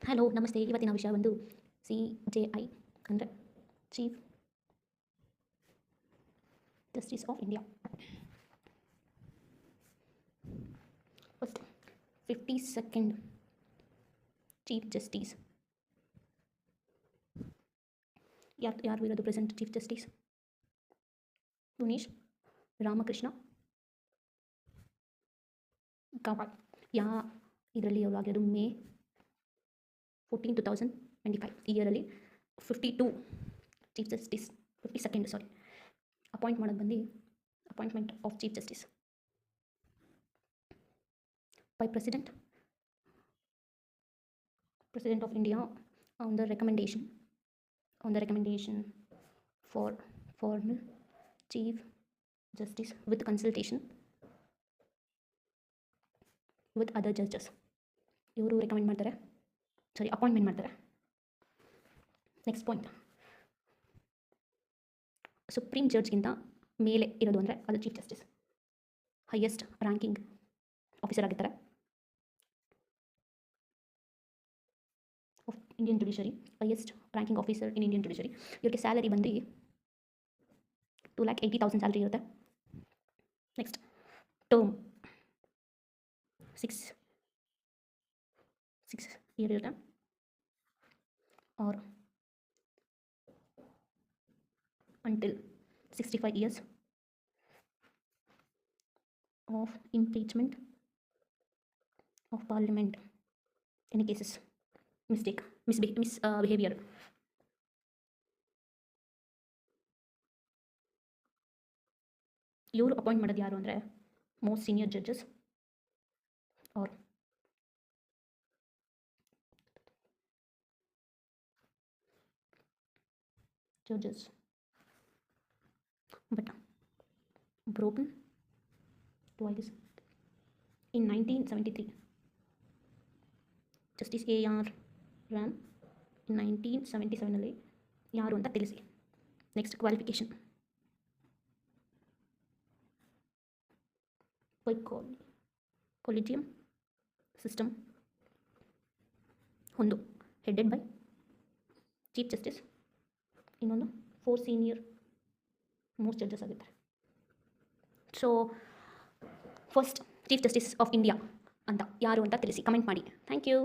Hello ನಮಸ್ತೆ. ಇವತ್ತಿನ ವಿಷಯ ಒಂದು CJI ಅಂದರೆ chief justice of India. First 52nd chief justice ಯಾರು ಇರೋದು present chief justice? Munish Ramakrishna Gavai. ಇದರಲ್ಲಿ ಅವರು ಆಗಿರೋದು May 14, 2025 ಇಯರಲ್ಲಿ 52 chief justice 52nd appointment of chief justice by President of India on the recommendation for formal chief justice with consultation with other judges. ಇವರು appointment ಮಾಡ್ತಾರೆ. Next point, supreme ಜಡ್ಜ್ಗಿಂತ ಮೇಲೆ ಇರೋದು ಅಂದರೆ ಅದು chief justice. Highest ranking officer ಆಗಿರ್ತಾರೆ of Indian judiciary. Highest ranking officer in Indian judiciary. ಇವ್ರಿಗೆ salary ಬಂದು 2,80,000 ಸ್ಯಾಲರಿ ಇರುತ್ತೆ. ನೆಕ್ಸ್ಟ್ ಟರ್ಮ್ 6 ಇಯರ್ ಇರುತ್ತೆ. Or until 65 years of impeachment of parliament, any cases misbehavior. ಇವರು ಅಪಾಯಿಂಟ್ ಮಾಡೋದು ಯಾರು ಅಂದರೆ most senior judges are judges but broken twice in 1973. Justice AR ರ್ಯಾನ್ in 1977 ಯಾರು ಅಂತ ತಿಳಿಸಿ. Next qualification by collegium system. ಒಂದು ಹೆಡೆಡ್ ಬೈ ಚೀಫ್ ಜಸ್ಟಿಸ್, ಇನ್ನೊಂದು 4 ಸೀನಿಯರ್ ಮೋಸ್ಟ್ ಜಡ್ಜಸ್ ಆಗಿರ್ತಾರೆ. So first chief justice of India ಅಂತ ಯಾರು ಅಂತ ತಿಳಿಸಿ, ಕಮೆಂಟ್ ಮಾಡಿ. Thank you.